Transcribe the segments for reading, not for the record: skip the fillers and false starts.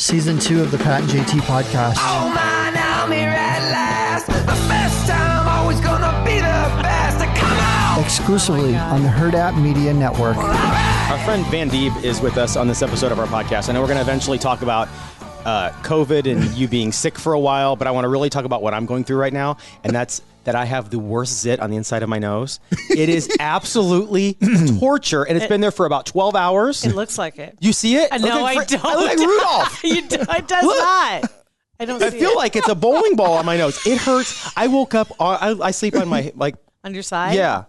Season 2 of the Pat and JT podcast. Oh man, I'm here at last. The best time, always gonna be the best. Come on! Exclusively on the Hurrdat Media Network. Our friend Van Deeb is with us on this episode of our podcast. I know we're going to eventually talk about COVID and you being sick for a while, but I want to really talk about what I'm going through right now, and that's that I have the worst zit on the inside of my nose. It is absolutely torture, and it's been there for about 12 hours. It looks like it. You see it? No, I don't. I look like Rudolph. It does not. I don't see it. I feel like it's a bowling ball on my nose. It hurts. I woke up, I sleep on my, on your side? Yeah.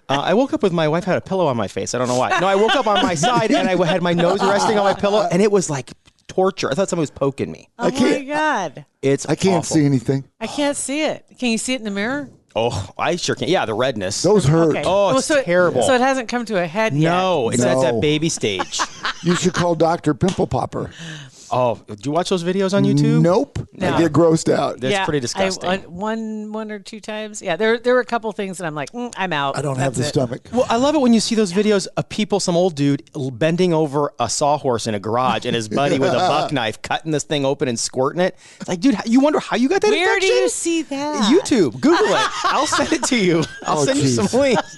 I woke up with my wife had a pillow on my face. I don't know why. No, I woke up on my side, and I had my nose resting on my pillow, and it was like torture. I thought someone was poking me. Oh my God. I can't awful. see anything. I can't see it. Can you see it in the mirror? Oh, I sure can. Yeah, the redness. Those hurt. Okay. Oh, it's terrible. So it hasn't come to a head yet. No, it's at that baby stage. You should call Dr. Pimple Popper. Oh, do you watch those videos on YouTube? Nope. No. I get grossed out. That's pretty disgusting. One or two times. Yeah, there were a couple things that I'm like, I'm out. I don't have the stomach. Well, I love it when you see those videos of people, some old dude bending over a sawhorse in a garage and his buddy with a buck knife cutting this thing open and squirting it. It's like, dude, you wonder how you got that Where infection? do you see that? YouTube. Google it. I'll send it to you. I'll send you some links.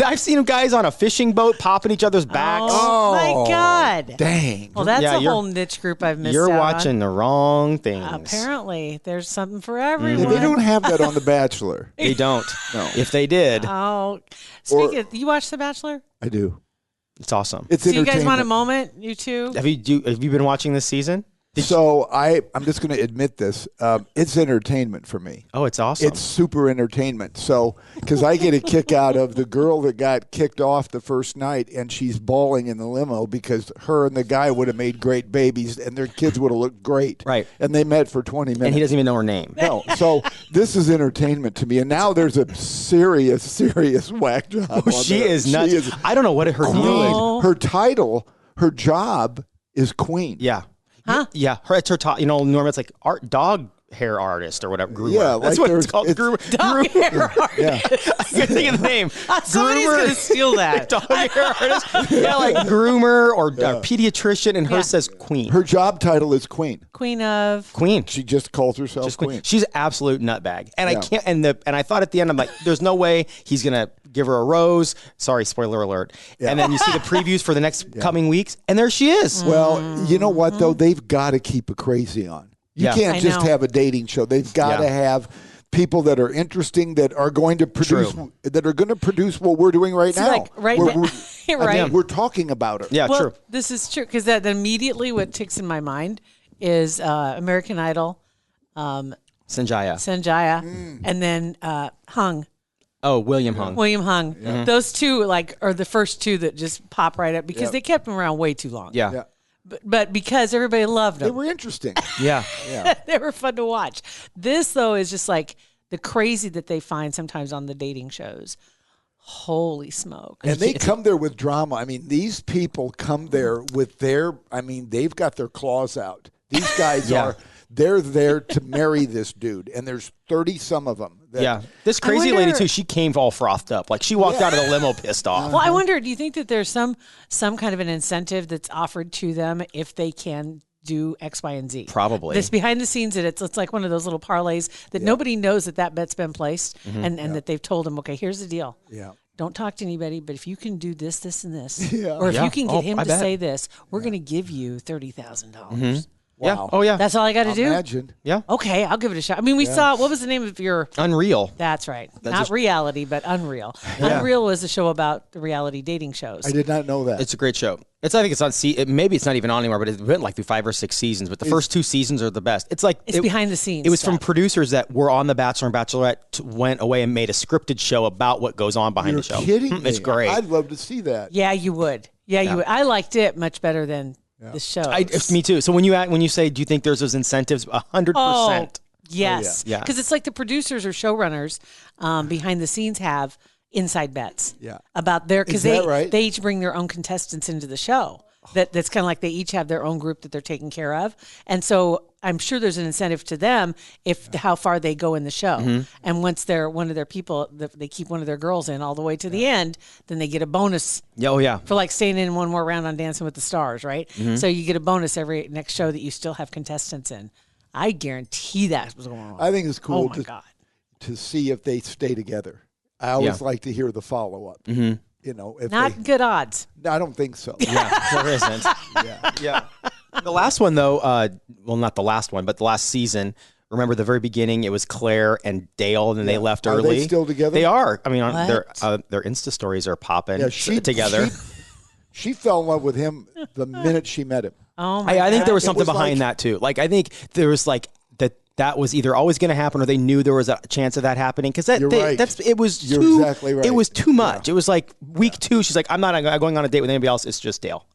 I've seen guys on a fishing boat popping each other's backs. Oh, my God. Dang. Well, that's a whole niche group I've missed You're out watching the wrong things. Apparently, there's something for everyone. Yeah, they don't have that on The Bachelor. They don't. No. If they did, Oh, speaking of, you watch The Bachelor? I do. it's awesome. It's Do you guys want a entertainment. moment? You two? Have you been watching this season? So I'm just going to admit this. It's entertainment for me. Oh, it's awesome. It's super entertainment. So, because I get a kick out of the girl that got kicked off the first night, and she's bawling in the limo because her and the guy would have made great babies, and their kids would have looked great. Right. And they met for 20 minutes. and he doesn't even know her name. No. So this is entertainment to me. And now there's a serious whack job. Oh, on she there. is nuts. She is I don't know what her deal is. her title, her job is queen. Yeah. Huh? Yeah. It's her top. Normally it's like dog hair artist or whatever. Groomer. Yeah, That's like what it's called. Groomer. Dog hair artist. Yeah. I couldn't think of the name. Somebody's going to steal that. Dog hair artist. Yeah, like groomer or pediatrician, and hers says queen. Her job title is queen. Queen of... Queen. She just calls herself Just queen. She's absolute nutbag, and I Yeah. can't. And I thought at the end, I'm like, there's no way he's gonna give her a rose. Sorry, spoiler alert. Yeah. And then you see the previews for the next coming weeks, and there she is. Well, you know what, though? They've got to keep it crazy on. You Yeah. can't I just know. have a dating show. They've got to have people that are interesting, that are going to produce, what we're doing right now. Like, right We're- now. You're right. We're talking about her. Yeah, Well, true. this is true because that immediately what ticks in my mind is American Idol, Sanjaya. Sanjaya, and then Hung, Oh, William Hung. William Hung. Those two are the first two that just pop right up because they kept them around way too long. Yeah. Yeah. But because everybody loved They them, were interesting. Yeah. they were fun to watch. This though is just like the crazy that they find sometimes on the dating shows. Holy smoke! And they come there with drama. I mean, these people come there with they've got their claws out. These guys they're there to marry this dude. And there's 30 some of them. Yeah. This crazy lady too, she came all frothed up. Like she walked out of the limo pissed off. Well, I wonder, do you think that there's some kind of an incentive that's offered to them if they can do X, Y, and Z? Probably. This behind the scenes, it's like one of those little parlays that nobody knows that bet's been placed and that they've told them, okay, here's the deal. Yeah. Don't talk to anybody, but if you can do this, this, and this, Yeah. or if Yeah. you can Oh, get him I to bet. say this, we're going to give you $30,000. Yeah. Wow. Oh yeah. That's all I got to do? Imagine. Yeah. Okay, I'll give it a shot. I mean, we saw, what was the name of your... Unreal. That's right. Not just- reality, but Unreal. Yeah. Unreal was a show about the reality dating shows. I did not know that. It's a great show. I think it's on. Maybe it's not even on anymore, but it went like through 5 or 6 seasons. But the first 2 seasons are the best. It's like It's behind the scenes It was from stuff. producers that were on The Bachelor and Bachelorette, went away and made a scripted show about what goes on behind You're the show. kidding me. It's great. I'd love to see that. Yeah, you would. Yeah, you would. I liked it much better than the show. Me too. So when you say, do you think there's those incentives? 100%. Yes. yeah. Because it's like the producers or showrunners behind the scenes have inside bets Yeah. about because Is that right? they each bring their own contestants into the show. That's kind of like they each have their own group that they're taking care of. And so I'm sure there's an incentive to them if how far they go in the show. And once they're one of their people, they keep one of their girls in all the way to the end, then they get a bonus Oh, yeah. for like staying in one more round on Dancing with the Stars, right? So you get a bonus every next show that you still have contestants in. I guarantee that's what's going on. I think it's cool Oh my God. to see if they stay together. I always like to hear the follow-up. You know, if Not good odds. I don't think so. Yeah, there isn't. Yeah. The last one, though, well, not the last one, but the last season, remember the very beginning, it was Claire and Dale, and then they left Are early. they still together? They are. I mean, their What? Insta stories are popping Yeah, together. She fell in love with him the minute she met him. Oh my I think there was It something was behind like- that, too. Like, I think there was like that was either always going to happen or they knew there was a chance of that happening. Because You're right. it was You're too, exactly right. It was too much. It was like week 2, she's like, I'm not going on a date with anybody else. It's just Dale.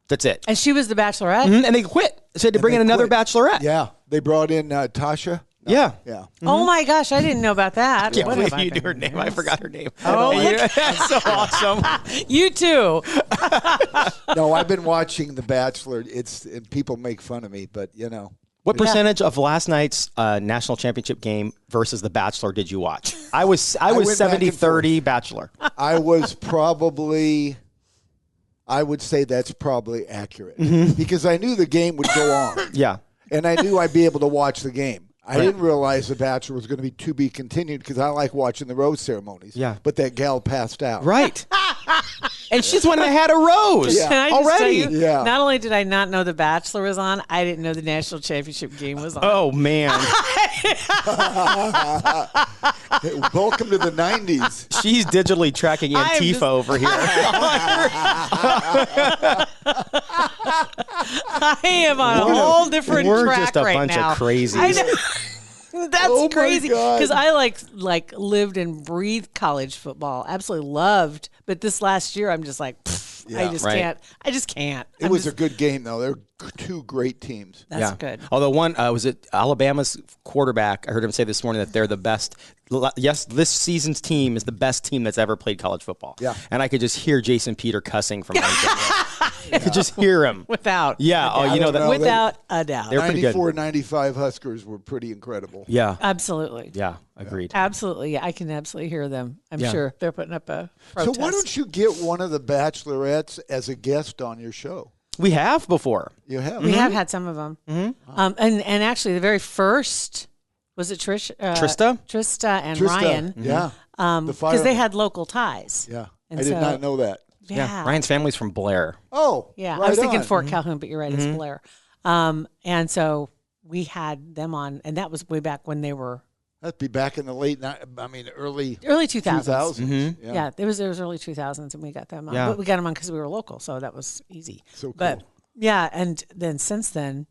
That's it. And she was the Bachelorette. And they quit. They said to bring in they another quit. Bachelorette. Yeah, they brought in Tasha. Yeah. Yeah. Oh my gosh, I didn't know about that. Can't What believe have I you knew been her name. I forgot her name. Oh, yeah. That's so awesome. You too. No, I've been watching The Bachelor. And people make fun of me, but you know. What percentage of last night's national championship game versus The Bachelor did you watch? I was went back and 70-30 Bachelor. I was probably, I would say that's probably accurate because I knew the game would go on Yeah. and I knew I'd be able to watch the game. I didn't realize The Bachelor was going to be continued because I like watching the rose ceremonies. Yeah. But that gal passed out. Right. And she's the one that had a rose Yeah. Can I just tell already. you, Yeah. not only did I not know The Bachelor was on, I didn't know the national championship game was on. Oh, man. Welcome to the 90s. She's digitally tracking I am Antifa just- over here. I am on a whole different We're track just a right bunch now. of crazies. I know. That's Oh my crazy God. because I like lived and breathed college football. Absolutely loved, but this last year I'm just like, pfft, I Yeah. just Right. can't. I just can't. It was a good game, though. They're two great teams. That's good. Although one was it Alabama's quarterback. I heard him say this morning that they're the best. Yes, this season's team is the best team that's ever played college football. Yeah. And I could just hear Jason Peter cussing from I could just hear him. Without. Yeah. Oh, you know that. know. Without a doubt. They're pretty good. 94-95 Huskers were pretty incredible. Yeah. Absolutely. Yeah. Agreed. Absolutely. Yeah, I can absolutely hear them. I'm Yeah. sure they're putting up a So protest. why don't you get one of the Bachelorettes as a guest on your show? We have before. You have. We have had some of them. And actually the very first, was it Trista and Trista, Ryan. Yeah. Because they fireman. had local ties. Yeah. And I did so- not know that. Yeah. Ryan's family's from Blair. Oh. Yeah, right I was thinking on. Fort Calhoun, but you're right, it's Blair. And so we had them on, and that was way back when they were That'd be back in the early early 2000s. 2000s. Yeah, it was early 2000s, and we got them on. Yeah. But we got them on because we were local, so that was easy. So cool. But yeah, and then since then,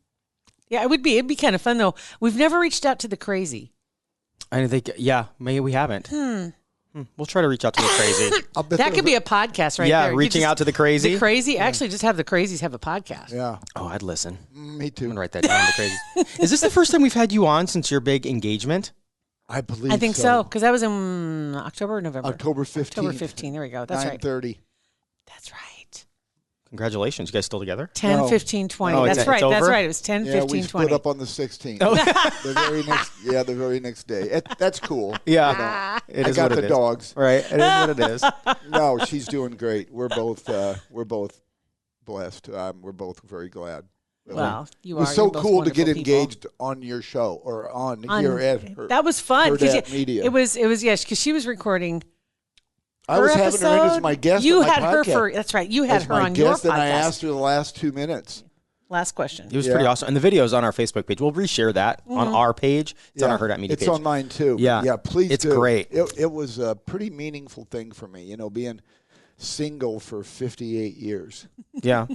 yeah, it'd be kind of fun though. We've never reached out to the crazy. I think. Yeah. Maybe we haven't. We'll try to reach out to the crazy. I'll bet That they're- could be a podcast right Yeah, there. You reaching just- out to the crazy. The crazy, actually, just have the crazies have a podcast. Yeah. Oh, I'd listen. Me I'm too. gonna write that down. The crazy. Is this the first time we've had you on since your big engagement? I believe I think so, because that was in October or November. October 15th. October 15. There we go. That's right. 9:30. That's right. Congratulations. You guys still together? 10, No. 15, 20. Oh, That's it's right. That's over? right. It was 10, Yeah, 15, we 20. split up on the 16th. The very next day. That's cool. Yeah. It I is got what the it is. dogs. Right. It is what it is. No, she's doing great. We're both blessed. We're both very glad. Well, you It was are. so You're both cool to get wonderful people. engaged on your show or on here at her. That was fun. 'cause Hurrdat Media. It was yes, because she was recording. I was her having her in as episode. my guest. You on my had her podcast. for. That's right. You had as her my on your guest, and I podcast. asked her the last 2 minutes. Last question. It was pretty awesome. And the video's on our Facebook page. We'll reshare that on our page. It's on our Hurrdat Media it's page. on mine too. Yeah. Yeah, please It's do. great. It was a pretty meaningful thing for me, being single for 58 years. Yeah.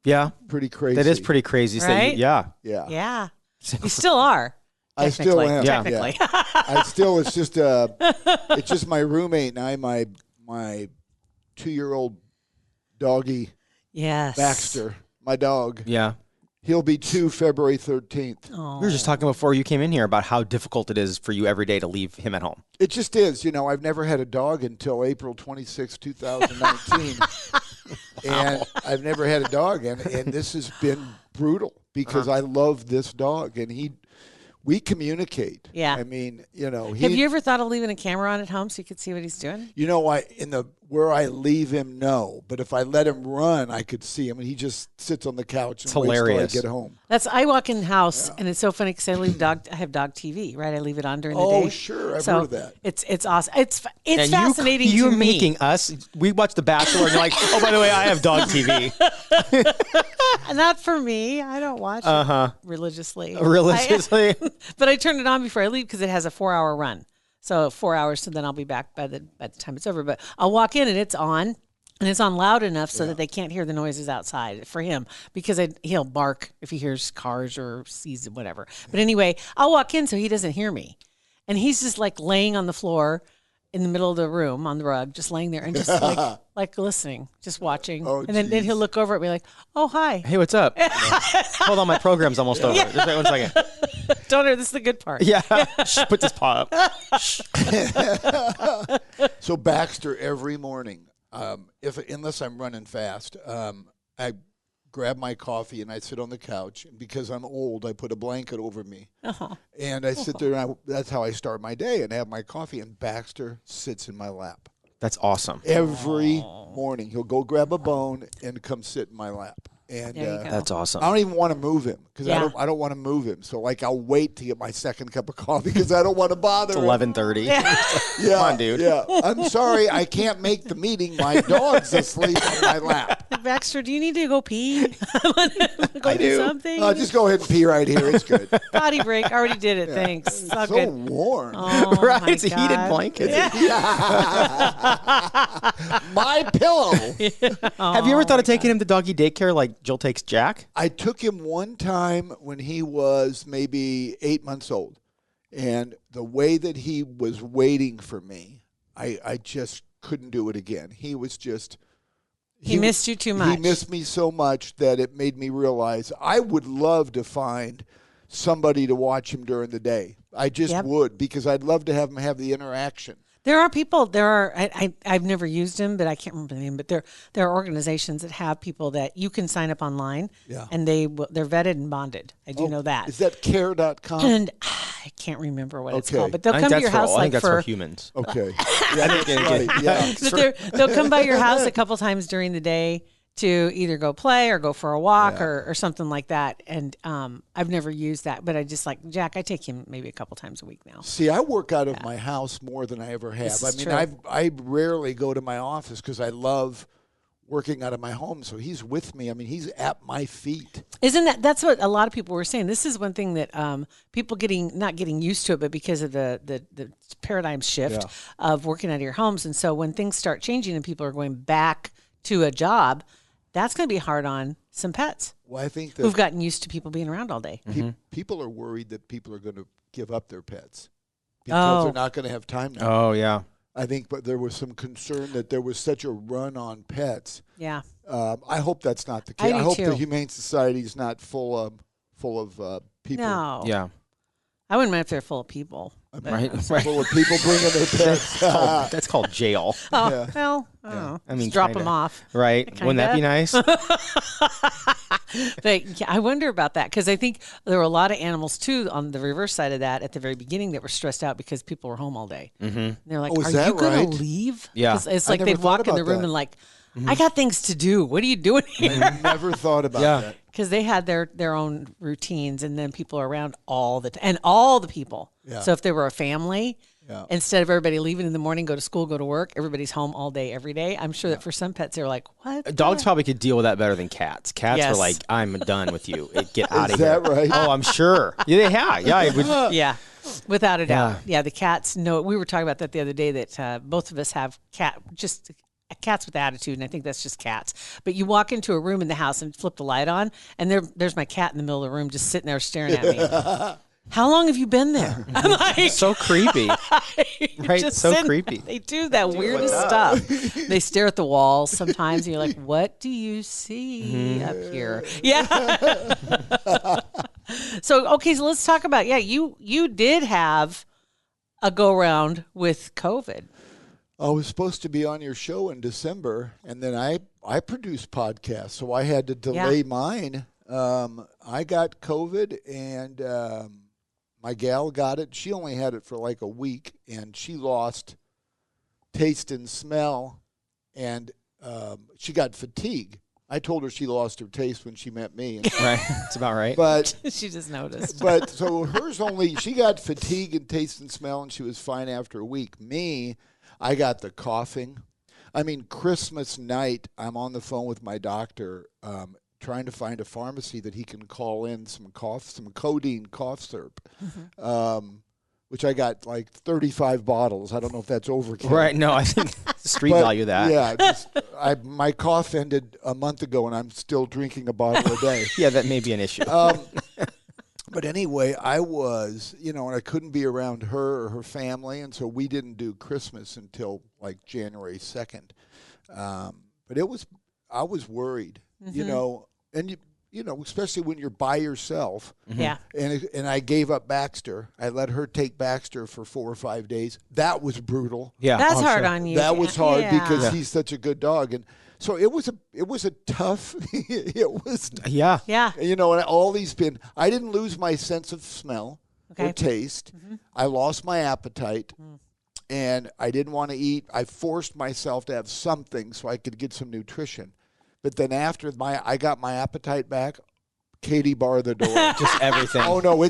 Yeah. Pretty crazy. That is pretty crazy. So Right? Yeah. Yeah. You still are. I still technically. am. Yeah. Technically. I still it's just my roommate and I my 2-year-old doggy Yes. Baxter, my dog. Yeah. He'll be 2 February 13th. We were just talking before you came in here about how difficult it is for you every day to leave him at home. It just is. I've never had a dog until April 26, 2019. And I've never had a dog, and this has been brutal because I love this dog, and we communicate. Yeah. I mean, you know, Have you ever thought of leaving a camera on at home so you could see what he's doing? You know, where I leave him, no. But if I let him run, I could see him, and he just sits on the couch and waits till I get home. I walk in the house, and it's so funny because I have dog TV, right? I leave it on during the day. Oh, sure. I've heard of that. It's awesome. It's fascinating to me. You're making us. We watch The Bachelor, and you're like, oh, by the way, I have dog TV. Not for me. I don't watch it religiously. But I turn it on before I leave because it has a 4-hour run. So 4 hours, so then I'll be back by the time it's over. But I'll walk in and it's on, and it's on loud enough so that they can't hear the noises outside for him because he'll bark if he hears cars or sees whatever. But anyway, I'll walk in so he doesn't hear me, and he's just like laying on the floor in the middle of the room on the rug, just laying there and just like listening, just watching. Oh, and then he'll look over at me like, "Oh, hi. Hey, what's up?" Hold on, my program's almost over. Just wait 1 second. Don't hurt. This is the good part. Yeah. Shh, put this paw up. So Baxter, every morning, unless I'm running fast, I grab my coffee and I sit on the couch. And because I'm old, I put a blanket over me. And I sit there, and that's how I start my day, and I have my coffee, and Baxter sits in my lap. That's awesome. Every morning, he'll go grab a bone and come sit in my lap. And that's awesome. I don't even want to move him because I don't want to move him. So like I'll wait to get my second cup of coffee because I don't want to bother. It's 11:30. Yeah, come on, dude. Yeah, I'm sorry, I can't make the meeting. My dog's asleep on my lap. Baxter, do you need to go pee? I do. Something? Just go ahead and pee right here. It's good. Potty break. I already did it. Thanks. It's all so good. warm. Oh, right, my it's a God. heated blanket. My pillow. Have you ever thought of taking him to doggy daycare like Jill takes Jack? I took him one time when he was maybe 8 months old. And the way that he was waiting for me, I just couldn't do it again. He was just... He missed you too much. He missed me so much that it made me realize I would love to find somebody to watch him during the day. I just would, because I'd love to have him have the interaction. There are people. I've never used them, but I can't remember the name. But there are organizations that have people that you can sign up online, and they're vetted and bonded. I do know that. Is that care.com? And I can't remember what it's called, but they'll come to your house I think like that's for humans. Okay, that's right. Yeah, but they'll come by your house a couple times during the day to either go play or go for a walk or something like that. And I've never used that, but I just like Jack. I take him maybe a couple times a week now. See, I work out of my house more than I ever have. I mean, I rarely go to my office because I love working out of my home. So he's with me. I mean, he's at my feet. That's what a lot of people were saying. This is one thing that people not getting used to it, but because of the paradigm shift of working out of your homes. And so when things start changing and people are going back to a job, that's going to be hard on some pets. Well, I think that who've gotten used to people being around all day. People are worried that people are going to give up their pets because they're not going to have time now. Oh, yeah. I think, but there was some concern that there was such a run on pets. Yeah. I hope that's not the case. I hope too. the Humane Society is not full of people. No. Yeah. I wouldn't mind if they're full of people. Right. Full of people bringing their pets. That's called jail. Oh, Yeah. well, I don't know. I mean, Just drop kinda. them off. Right. Wouldn't that be nice? But yeah, I wonder about that because I think there were a lot of animals too on the reverse side of that at the very beginning that were stressed out because people were home all day. Mm-hmm. And they're like, is "Are that you going right? to leave?" Yeah. 'Cause it's I like never they'd thought walk in the about room that. and like, "I got things to do. What are you doing here?" I never thought about that. Because they had their own routines, and then people are around all the time, and all the people. Yeah. So if they were a family, Yeah. instead of everybody leaving in the morning, go to school, go to work, everybody's home all day, every day. I'm sure that for some pets, they're like, "What?" Dogs probably could deal with that better than cats. Cats Yes. were like, I'm done with you. Get out of Is here. that right? Oh, I'm sure. Yeah. It would, Yeah, without a doubt. Yeah, the cats know. We were talking about that the other day that both of us have cats with attitude, and I think that's just cats. But you walk into a room in the house and flip the light on, and there's my cat in the middle of the room just sitting there staring at me. How long have you been there? I'm like, so creepy. Right? just So sitting- creepy. They do that weirdest stuff. They stare at the walls sometimes, and you're like, "What do you see up here?" Yeah. So let's talk about you did have a go round with COVID. I was supposed to be on your show in December, and then I produce podcasts, so I had to delay mine. I got COVID, and my gal got it. She only had it for like a week, and she lost taste and smell, and she got fatigue. I told her she lost her taste when she met me. Right, that's about right. But She just noticed. but so hers she got fatigue and taste and smell, and she was fine after a week. Me, I got the coughing. I mean, Christmas night, I'm on the phone with my doctor, trying to find a pharmacy that he can call in some codeine cough syrup, which I got like 35 bottles. I don't know if that's overkill. Right, no, I think street value that. Yeah, my cough ended a month ago, and I'm still drinking a bottle a day. Yeah, that may be an issue. But anyway, I was, and I couldn't be around her or her family, and so we didn't do Christmas until like January 2nd. But I was worried, and especially when you're by yourself. Yeah. And I gave up Baxter. I let her take Baxter for 4 or 5 days. That was brutal. Yeah, That's hard on you. That was hard Yeah. because he's such a good dog, and so it was a tough. It was. Yeah. Yeah. And all these I didn't lose my sense of smell or taste. I lost my appetite, and I didn't want to eat. I forced myself to have something so I could get some nutrition. But then after I got my appetite back, Katie barred the door. Just everything. Oh no,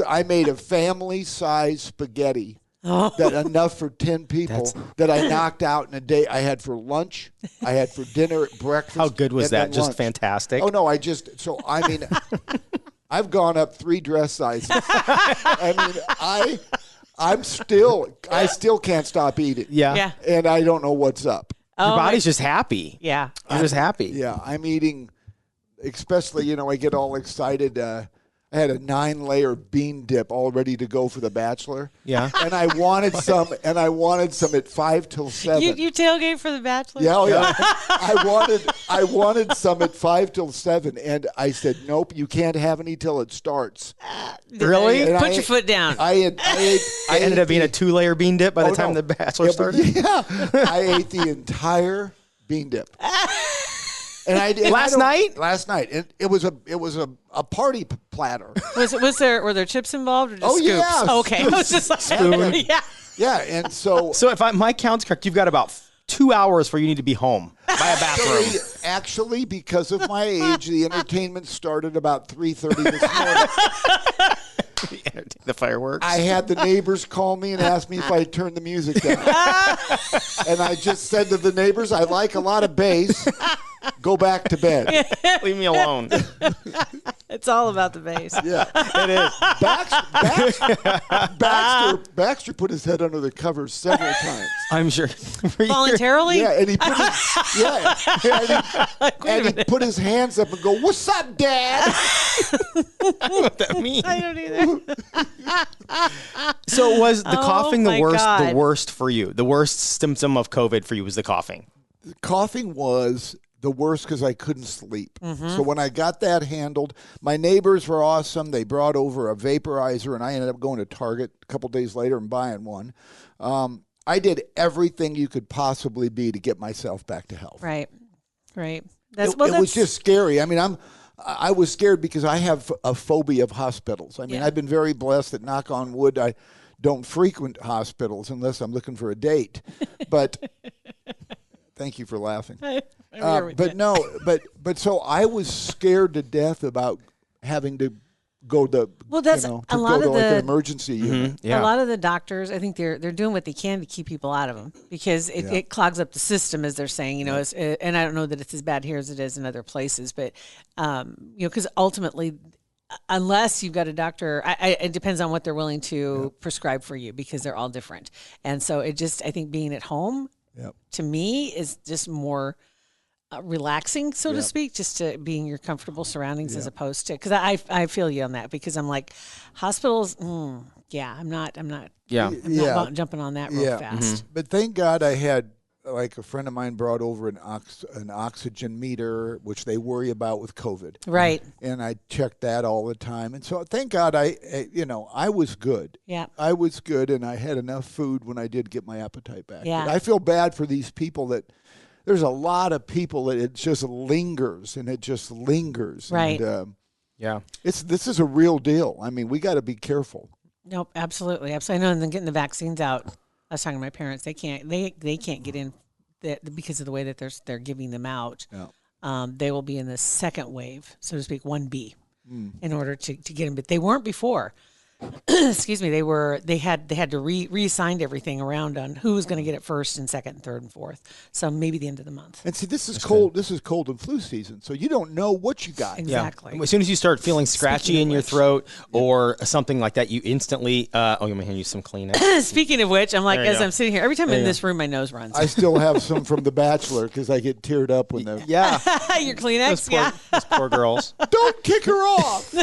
I made a family-size spaghetti that enough for 10 people that I knocked out in a day. I had for lunch, I had for dinner, breakfast. How good was and that? then Just lunch. fantastic. Oh no, I've gone up 3 dress sizes. I still can't stop eating. Yeah. Yeah. And I don't know what's up. Your body's just happy. Yeah. You're just happy. Yeah, I'm eating, especially, I get all excited. I had a 9-layer bean dip all ready to go for the Bachelor. Yeah. And I wanted some at 5 till 7. You tailgate for the Bachelor? Yeah, I wanted some at 5 till 7, and I said, nope, you can't have any till it starts. Really? And Put your foot down. I Ended up being a 2-layer bean dip by the time the Bachelor started. Yeah, I ate the entire bean dip. And I did Last night. It was a party platter. Were there chips involved or just Oh, scoops? yeah. Okay. I was just like, Spoon. yeah. Yeah, and so So if my count's correct, you've got about 2 hours before you need to be home by a bathroom. actually, because of my age, the entertainment started about 3:30 this morning. The fireworks. I had the neighbors call me and ask me if I'd turn the music down. And I just said to the neighbors, I like a lot of bass. Go back to bed. Leave me alone. It's all about the bass. Yeah. It is. Baxter put his head under the covers several times. I'm sure. Voluntarily? Yeah, and he put he put his hands up and go, "What's up, Dad?" I don't know what that means. I don't either. So was the coughing the my worst? God. The worst for you? The worst symptom of COVID for you was the coughing. Coughing was the worst because I couldn't sleep. So when I got that handled, my neighbors were awesome. They brought over a vaporizer, and I ended up going to Target a couple days later and buying one. I did everything you could possibly be to get myself back to health. Right. It was just scary. I mean, I was scared because I have a phobia of hospitals. I mean, I've been very blessed that, knock on wood, I don't frequent hospitals unless I'm looking for a date. But thank you for laughing. But so I was scared to death about having to go to that's to a go lot to of like the- an emergency unit. Yeah. A lot of the doctors, I think they're doing what they can to keep people out of them because it clogs up the system, as they're saying. And I don't know that it's as bad here as it is in other places, but because ultimately, unless you've got a doctor, it depends on what they're willing to prescribe for you because they're all different. And so I think being at home to me is just more relaxing, so to speak, just to be in your comfortable surroundings as opposed to, because I feel you on that because I'm like, hospitals, I'm not jumping on that real fast. But thank God I had like a friend of mine brought over an oxygen meter, which they worry about with COVID. Right. And I checked that all the time. And so thank God I was good. Yeah. I was good, and I had enough food when I did get my appetite back. Yeah. But I feel bad for these people that there's a lot of people that it just lingers and it just lingers. Right. And, Yeah. this is a real deal. I mean, we got to be careful. Nope. Absolutely. Absolutely. I know. And then getting the vaccines out. I was talking to my parents. They can't get in because of the way that they're giving them out. Yeah. They will be in the second wave, so to speak, 1B, in order to get them. But they weren't before. Excuse me. They had to reassign everything around on who was going to get it first and second and third and fourth. So maybe the end of the month. And see, this is cold. This is cold and flu season, so you don't know what you got. Exactly. Yeah. As soon as you start feeling scratchy in your throat or something like that, you instantly. You want me to hand you some Kleenex? Speaking of which, I'm like, There you as go. I'm sitting here, every time I'm in this room, my nose runs. I still have some from The Bachelor because I get teared up when the Yeah. Your Kleenex, Those poor girls. don't kick her off.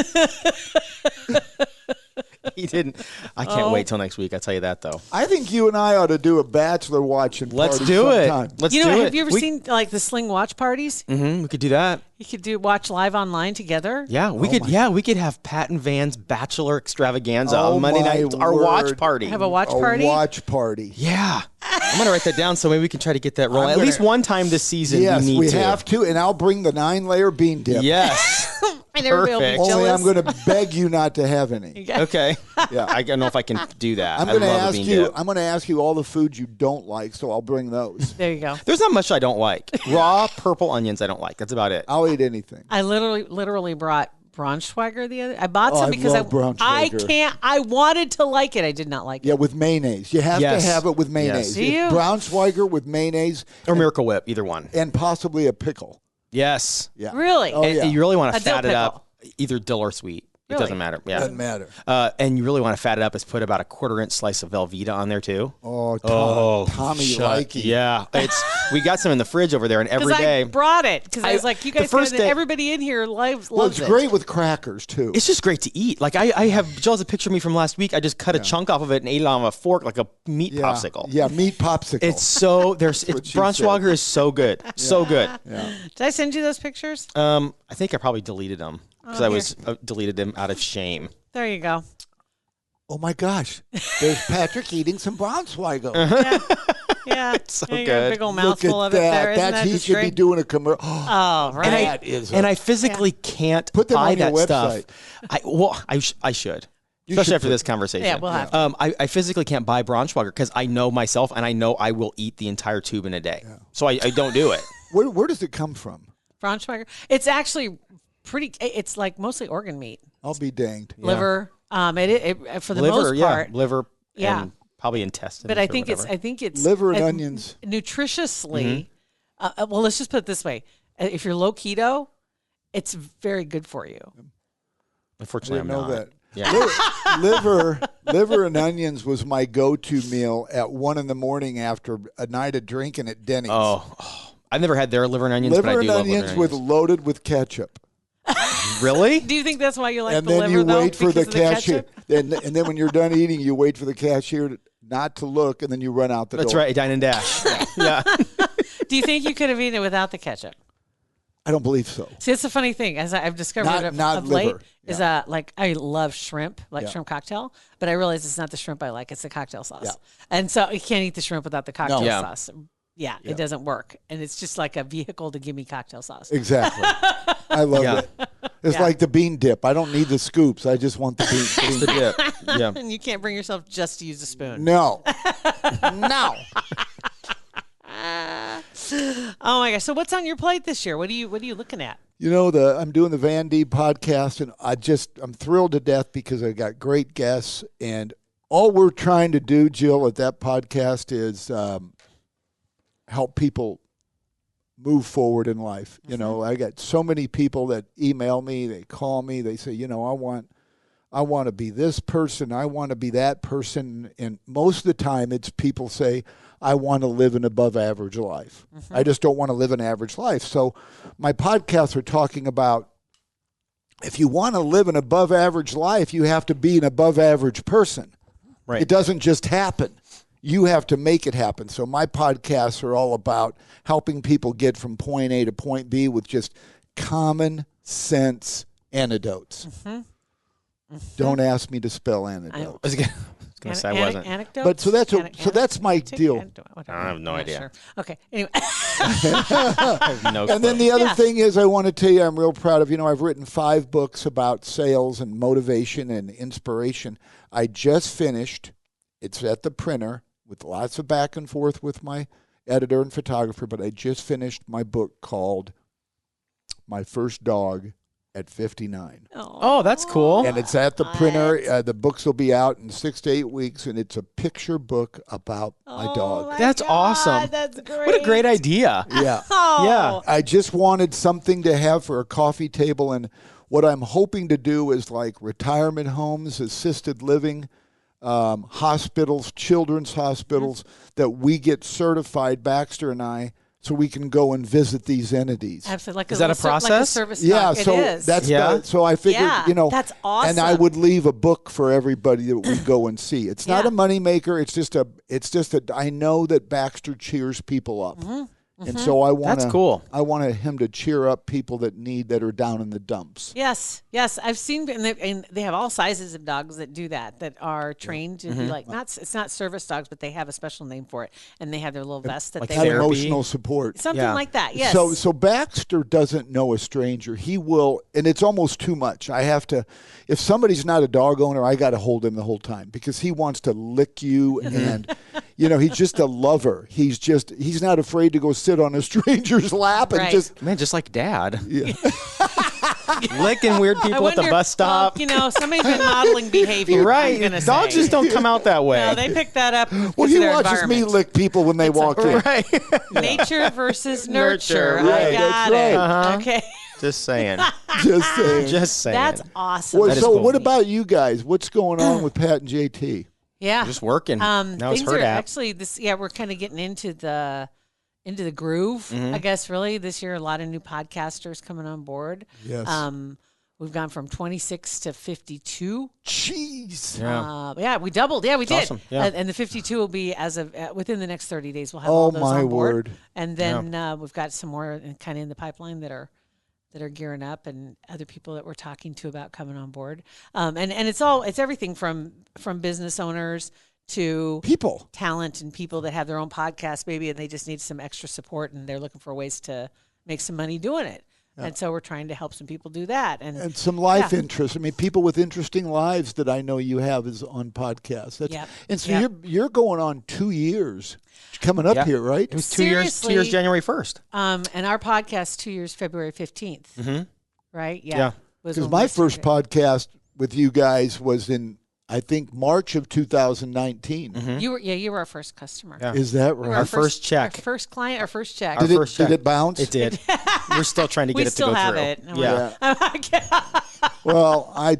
He didn't. I can't wait till next week. I tell you that though. I think you and I ought to do a Bachelor watching. Let's party do sometime. it. Let's you do know, it. have you ever seen like the Sling watch parties? We could do that. You could watch live online together. Yeah, we could. Yeah, we could have Pat and Van's Bachelor Extravaganza Oh, on Monday my night. Our watch word. party. Have a watch party. A watch party. Yeah, I'm gonna write that down so maybe we can try to get that rolling. I'm At gonna- least one time this season. Yes, we need we to. have to, and I'll bring the 9-layer bean dip. Yes. And everybody will be Perfect. Only jealous. I'm going to beg you not to have any. Okay. Yeah. I don't know if I can do that. I'm I going to love a ask bean you. dip. I'm going to ask you all the foods you don't like, so I'll bring those. There you go. There's not much I don't like. Raw purple onions I don't like. That's about it. I'll eat anything. I literally brought Braunschweiger the other. I bought Oh, some I because love Braunschweiger. I wanted to like it. I did not like Yeah, it. with mayonnaise. You have Yes. to have it with mayonnaise. Do you? Braunschweiger with mayonnaise Or Miracle Whip, either one. and possibly a pickle. Yes. Yeah. Really? Oh, yeah. And you really want A to dill fat it pickle. up, either dill or sweet. It Really? doesn't matter. Yeah. Doesn't matter. And you really want to fat it up is put about a 1/4-inch slice of Velveeta on there too. Oh, Tommy likey. Yeah, we got some in the fridge over there, and every Because day I brought it because I was like, you the guys, first got it. day- Everybody in here loves Well, it's it. great with crackers too. it's just great to eat. Like I have Jill has a picture of me from last week. I just cut a chunk off of it and ate it on a fork like a meat yeah. popsicle. Yeah, meat popsicle. It's so what she Braunschweiger is so good, so good. yeah. Did I send you those pictures? I think I probably deleted them because Oh, I was deleted them out of shame. There you go. Oh my gosh, there's Patrick eating some Braunschweiger. Yeah. So Yeah, you got a good. big old Look mouthful at of it that. there. Isn't That's that he just should be great? doing a commercial. Oh, right. That is. And I physically can't Put them buy on your that stuff. website. I should. You Especially should after put- this conversation. Yeah, we'll have to. I physically can't buy Braunschweiger because I know myself and I know I will eat the entire tube in a day. So I don't do it. Where does it come from? Braunschweiger. It's actually pretty. It's like mostly organ meat, I'll be danged. liver. It for the Liver, most part. liver, Yeah. and probably intestines. But I or think whatever. it's Liver and onions. nutritiously. Well, let's just put it this way: if you're low keto, it's very good for you. Unfortunately, I didn't I'm know not. that. Yeah. Liver and onions was my go-to meal at 1 a.m. after a night of drinking at Denny's. Oh, I've never had their liver and onions, but I liver do and love liver onions and with onions. loaded with ketchup. Really? Do you think that's why you like And the then liver you though? wait for the because of cashier. ketchup? And then when you're done eating, you wait for the cashier not to look, and then you run out the That's door. right. Dine and dash. Yeah. Do you think you could have eaten it without the ketchup? I don't believe so. See, it's a funny thing. As I've discovered Not of late, liver. is like I love shrimp, like shrimp cocktail, but I realize it's not the shrimp I like; it's the cocktail sauce. Yeah. And so you can't eat the shrimp without the cocktail Yeah. sauce. Yeah, it doesn't work, and it's just like a vehicle to give me cocktail sauce. Exactly. I love Yeah. it. It's Yeah. like the bean dip. I don't need the scoops. I just want the bean The dip. dip. Yeah. And you can't bring yourself just to use a spoon. No. No. Oh my gosh! So what's on your plate this year? What are you looking at? You know, I'm doing the Van Deeb podcast, and I'm thrilled to death because I got great guests, and all we're trying to do, Jill, at that podcast is help people move forward in life. You know, I got so many people that email me, they call me, they say, you know, I want to be this person, I want to be that person, and most of the time it's people say, I want to live an above average life. I just don't want to live an average life. So my podcasts are talking about if you want to live an above average life, you have to be an above average person. Right. It doesn't just happen. You have to make it happen. So my podcasts are all about helping people get from point A to point B with just common sense anecdotes. Don't ask me to spell anecdote. I was going to say I wasn't. Anecdotes? But so that's my deal. I have no idea. Sure. Okay. Anyway. I have no And then clue. the other thing is, I want to tell you, I'm real proud of, I've written 5 books about sales and motivation and inspiration. I just finished, it's at the printer with lots of back and forth with my editor and photographer, but I just finished my book called My First Dog at 59. Oh, that's cool. And it's at the printer. The books will be out in 6 to 8 weeks, and it's a picture book about my dog. That's awesome. That's great. What a great idea. Yeah. Yeah. I just wanted something to have for a coffee table, and what I'm hoping to do is like retirement homes, assisted living, hospitals, children's hospitals, that we get certified, Baxter and I, so we can go and visit these entities. Absolutely. Like Is that a process? Like a service Yeah, dog. so it is. that's so I figured, Yeah, that's awesome. and I would leave a book for everybody that we go and see. It's not a moneymaker. It's just a. I know that Baxter cheers people up, and so I want. That's cool. I wanted him to cheer up people that are down in the dumps. Yes, I've seen, and they have all sizes of dogs that do that are trained to be like it's not service dogs, but they have a special name for it, and they have their little vest that like they Have therapy? emotional support. something like that. Yes. So Baxter doesn't know a stranger. He will, and it's almost too much. I have to, if somebody's not a dog owner, I got to hold him the whole time because he wants to lick you, and he's just a lover. He's not afraid to go sit on a stranger's lap and Right. just like Dad. Yeah. Licking weird people at the wonder- bus stop. Well, somebody's been modeling behavior. Right. I'm gonna Dogs say. just don't come out that way. No, they pick that up. Well, because he of their watches me environment. lick people when they walk in. Right. Nature versus nurture. Nurture, I right. got That's it. right. Okay. Just saying. Just saying. Just saying. That's awesome. Well, That is so cool. what about you guys? What's going on with Pat and JT? Yeah. Just working. Now it's Things are Hurrdat. actually we're kind of getting into the groove, Mm-hmm. I guess, really. This year, a lot of new podcasters coming on board. Yes. We've gone from 26 to 52. Jeez. Yeah. We doubled. Yeah, we did. awesome. Yeah. And the 52 will be as of within the next 30 days. We'll have Oh, all those my on board. word. And then we've got some more kind of in the pipeline that are gearing up, and other people that we're talking to about coming on board. And it's everything from business owners to People. talent and people that have their own podcast, maybe, and they just need some extra support, and they're looking for ways to make some money doing it. And so we're trying to help some people do that. And And some life interests. I mean, people with interesting lives that I know you have is on podcasts. Yep. And so Yep. you're going on 2 years coming up Yeah. here, right? It was 2 years. 2 years, Seriously. January 1st. and our podcast 2 years, February 15th. Mm-hmm. Right? Yeah. Was Because when my we first started. podcast with you guys was in, I think, March of 2019. You were our first customer. Yeah. Is that You were right? Our first check. Our first client, our first check. Our Did first check. it bounce? It did. We're still trying to get We it to still go have through. it. And Yeah. Well,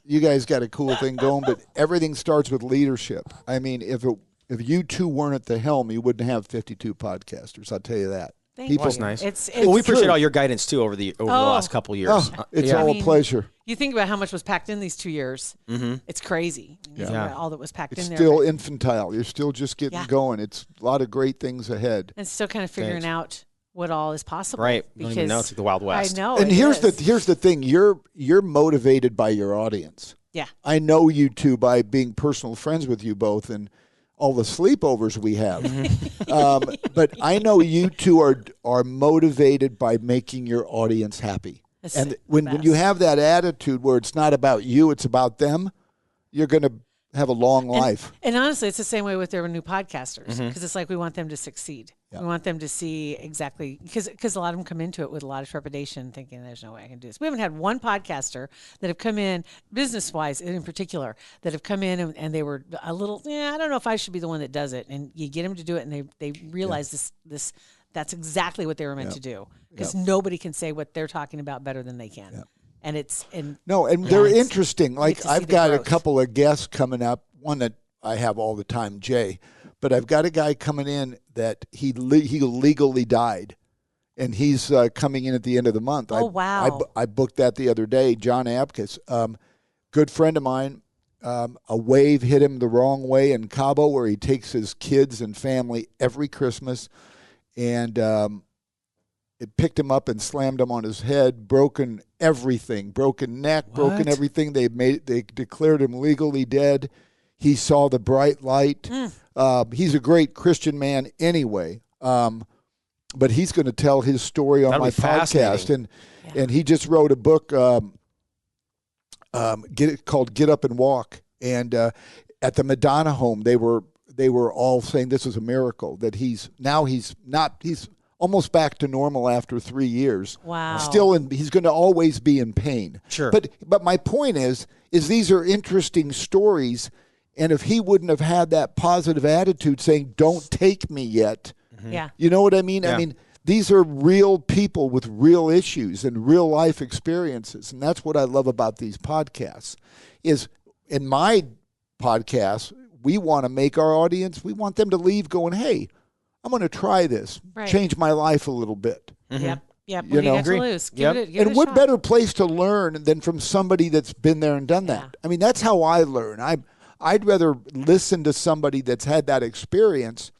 you guys got a cool thing going, but everything starts with leadership. I mean, if you two weren't at the helm, you wouldn't have 52 podcasters. I'll tell you that. Thank People- you. That's nice. It's Well, we appreciate true. all your guidance too over the last couple years. Oh, it's yeah. all I mean, a pleasure. You think about how much was packed in these 2 years. Mm-hmm. It's crazy. You think about all that was packed It's in there. still infantile. You're still just getting Yeah. going. It's a lot of great things ahead. and still kind of figuring out what all is possible. Right. You don't even know. It's like the Wild West. I know. And it here's is. the thing. You're motivated by your audience. Yeah. I know you two by being personal friends with you both and all the sleepovers we have. But I know you two are motivated by making your audience happy. That's And the when you best. have that attitude where it's not about you, it's about them, you're going to have a long life. And honestly, it's the same way with their new podcasters because Mm-hmm. it's like we want them to succeed. We want them to see exactly because a lot of them come into it with a lot of trepidation, thinking there's no way I can do this. We haven't had one podcaster that have come in business wise, in particular, that have come in and they were a little. I don't know if I should be the one that does it. And you get them to do it, and they realize this. That's exactly what they were meant to do because nobody can say what they're talking about better than they can. And it's No, and they're it's- interesting. Like to see I've the got a growth. couple of guests coming up. One that I have all the time, Jay. But I've got a guy coming in that he legally died, and he's coming in at the end of the month. Oh, wow. I booked that the other day. John Abkus, good friend of mine, a wave hit him the wrong way in Cabo, where he takes his kids and family every Christmas, and it picked him up and slammed him on his head, broken everything, broken neck, broken everything. They declared him legally dead. He saw the bright light. He's a great Christian man anyway, but he's going to tell his story on my podcast, and he just wrote a book called "Get Up and Walk." And at the Madonna home, they were all saying this was a miracle, that he's almost back to normal after 3 years. Wow. He's going to always be in pain. Sure. But my point is these are interesting stories, and if he wouldn't have had that positive attitude saying, "Don't take me yet," Yeah. you know what I mean? Yeah. I mean, these are real people with real issues and real life experiences, and that's what I love about these podcasts. Is in my podcast, we want to make our audience, we want them to leave going, "Hey, I'm going to try this, change my life a little bit." Yep. What You do you know? got to lose? Give it And a what shot. better place to learn than from somebody that's been there and done that? I mean, that's how I learn. I'd rather listen to somebody that's had that experience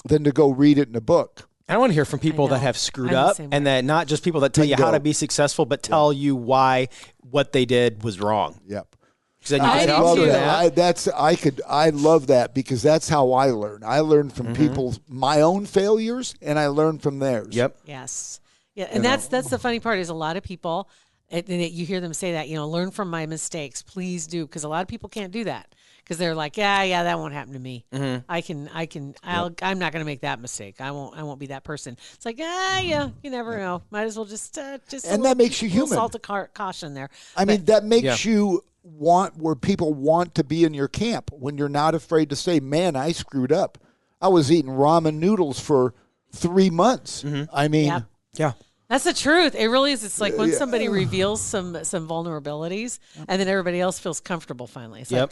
than to go read it in a book. I want to hear from people that know. have screwed I'm the up, same and way. that not just people that tell you how to be successful, but tell you why what they did was wrong. Yep. 'Cause then you I can do tell too. them I love that because that's how I learn. I learn from people's my own failures, and I learn from theirs. Yep. Yes. Yeah, and that's the funny part is a lot of people, and you hear them say that, learn from my mistakes. Please do, because a lot of people can't do that because they're like, yeah, that won't happen to me. I'm not going to make that mistake. I won't be that person. It's like, you never know. Might as well just And that makes you human. Salt of caution there. I mean, that makes you where people want to be in your camp when you're not afraid to say, "Man, I screwed up. I was eating ramen noodles for 3 months." I mean, Yep. Yeah. That's the truth. It really is. It's like when somebody reveals some vulnerabilities, and then everybody else feels comfortable. Finally, it's like,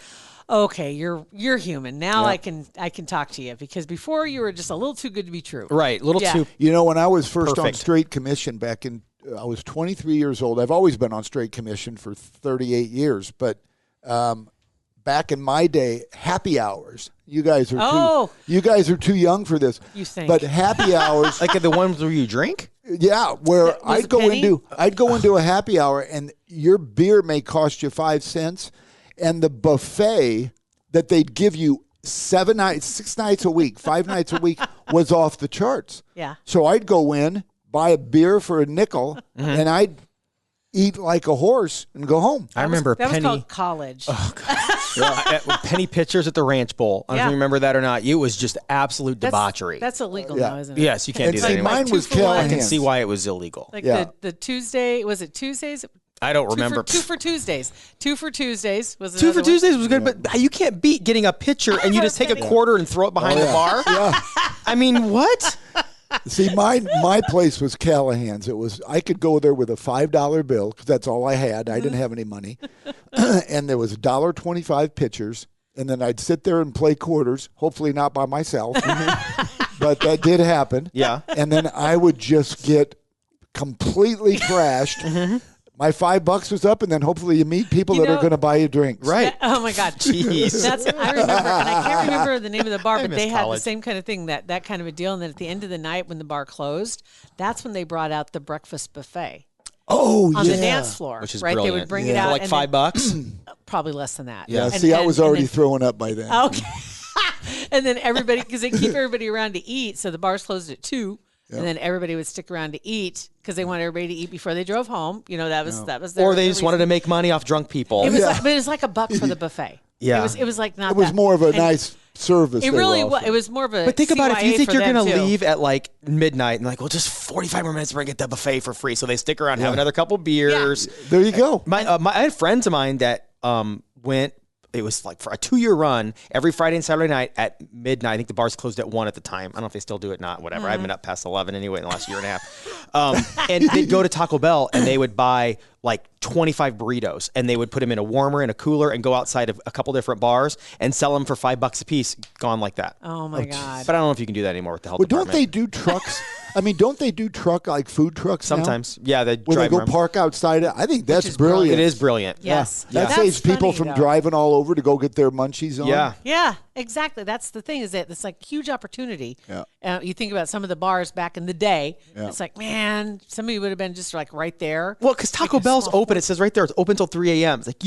okay, you're human now. I can talk to you, because before you were just a little too good to be true. Right. A little too. when I was first on Perfect. straight commission back in, I was 23 years old. I've always been on straight commission for 38 years, but back in my day, happy hours. You guys are too young for this. You think. But happy hours, Like the ones where you drink? where Was it penny? I'd go into a happy hour, and your beer may cost you 5 cents, and the buffet that they'd give you 6 nights a week, 5 nights a week was off the charts. Yeah. So I'd go in, buy a beer for a nickel, and I'd eat like a horse and go home. I remember That was penny. called college. Penny pitchers at the Ranch Bowl. I don't know if you remember that or not. It was just absolute debauchery. That's illegal now, isn't it? Yes, you can't And do see, that anymore. mine was 2 for 1. I can Callahan's. see why it was illegal. Like Yeah. the Tuesday, was it Tuesdays? I don't remember. 2 for Tuesdays. 2 for Tuesdays was 2 for another one. Tuesdays was good, but you can't beat getting a pitcher and you just take a quarter and throw it behind the bar. Yeah. I mean, what? See, my place was Callahan's. I could go there with a $5 bill because that's all I had. I didn't have any money, and there was $1.25 pitchers, and then I'd sit there and play quarters. Hopefully not by myself, but that did happen. Yeah. And then I would just get completely trashed. My $5 was up, and then hopefully you meet people You that are know- going to buy you drinks. Right. Oh my God! Jeez. I remember, and I can't remember the name of the bar, but miss they had the college. same kind of thing, that kind of a deal. And then at the end of the night, when the bar closed, that's when they brought out the breakfast buffet Oh, on yeah. the dance floor. Which is right? brilliant. They would bring Yeah. it out Like and $5. probably less than that. Yeah, And- see, I was and already then- throwing up by then. Okay. And then everybody, because they keep everybody around to eat, so the bars closed at 2, and then everybody would stick around to eat because they wanted everybody to eat before they drove home. That was their, Or they their just wanted to reason. make money off drunk people. It was like, but it was like $1 for the buffet. Yeah. it was like not. It was that. more of a And nice service. It they really were was. offering. It was more of a. But think about it. If you CYA think for you're them, going to too. leave at like midnight and like, well, just 45 more minutes, we're going to get the buffet for free. So they stick around, have another couple beers. There you go. I had friends of mine that went. It was like for a 2-year run every Friday and Saturday night at midnight. I think the bars closed at 1 at the time. I don't know if they still do it, not whatever. I've been up past 11 anyway in the last year and a half. And they'd go to Taco Bell and they would buy like 25 burritos, and they would put them in a warmer and a cooler and go outside of a couple different bars and sell them for $5 a piece, gone like that. Oh my God. But I don't know if you can do that anymore with the health Well, department. don't they do trucks? I mean, don't they do like food trucks now? Sometimes. Yeah, they When they drive go around. park outside it? I think that's is brilliant. It is brilliant. Yes. That That's saves people funny, from though. driving all over to go get their munchies on. Yeah. Yeah, exactly. That's the thing, is that it's like huge opportunity. Yeah. You think about some of the bars back in the day. Yeah. It's like, man, somebody would have been just like right there. Well, because Taco Bell's open. It says right there, it's open until 3 a.m. It's like,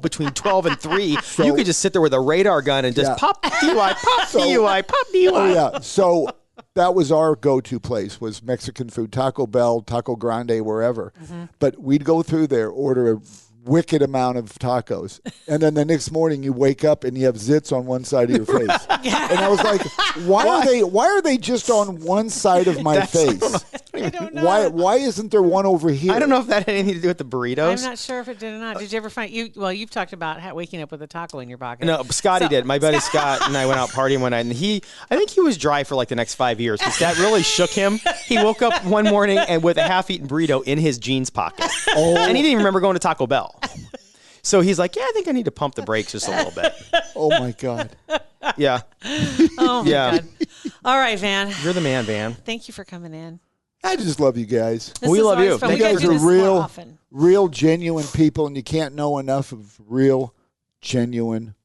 between 12 and 3, you could just sit there with a radar gun and just pop DUI, pop DUI, pop DUI. Oh, yeah. So that was our go-to place, was Mexican food, Taco Bell, Taco Grande, wherever. But we'd go through there, order a wicked amount of tacos, and then the next morning you wake up and you have zits on one side of your face. And I was like, why are they just on one side of my face? I don't know. Why isn't there one over here? I don't know if that had anything to do with the burritos. I'm not sure if it did or not. Did you ever find you've talked about waking up with a taco in your pocket. No, Scotty did. My buddy Scott and I went out partying one night, and I think he was dry for like the next 5 years because that really shook him. He woke up one morning and with a half-eaten burrito in his jeans pocket, and he didn't even remember going to Taco Bell. So he's like, I think I need to pump the brakes just a little bit. Oh my God. Yeah. Oh my Yeah. God. All right, Van. You're the man, Van. Thank you for coming in. I just love you guys. This We is love always you. fun. Thank We You gotta guys do are this more often. real, genuine people, and you can't know enough of real, genuine,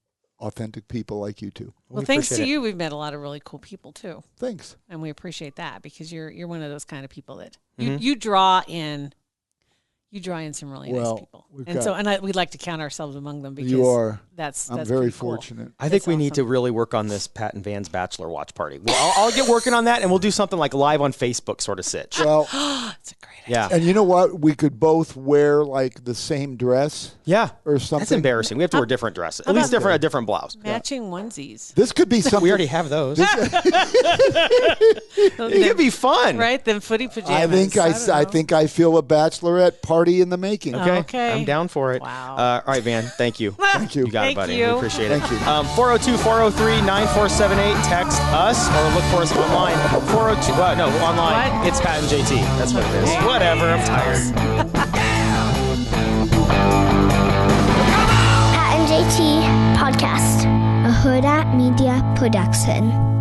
authentic people like you two. Well, thanks to appreciate it. you, we've met a lot of really cool people too, Thanks. and we appreciate that because you're one of those kind of people that you draw in. You draw in some really Well, nice people, we've and got- so we'd like to count ourselves among them because You are. That's I'm very pretty cool. fortunate. I think That's we need to awesome. really work on this Pat and Van's bachelor watch party. Well, I'll get working on that, and we'll do something like live on Facebook sort of sitch. Well, It's a great idea. Yeah. and you know what? We could both wear like the same dress Yeah. or something. That's embarrassing. We have to wear different dresses. At least a different blouse. Matching onesies, This could be something. We already have those. It could be fun. right? Them footy pajamas. I think I feel a bachelorette party in the making. Okay. I'm down for it. Wow. All right, Van. Thank you. Thank you. You got Thank it, buddy. you. We appreciate it. Thank you. 402-403-9478. Text us or look for us online. 402. No, online. What? It's Pat and JT. That's what it is. Whatever. I'm tired. Pat and JT Podcast, a Hurrdat Media Production.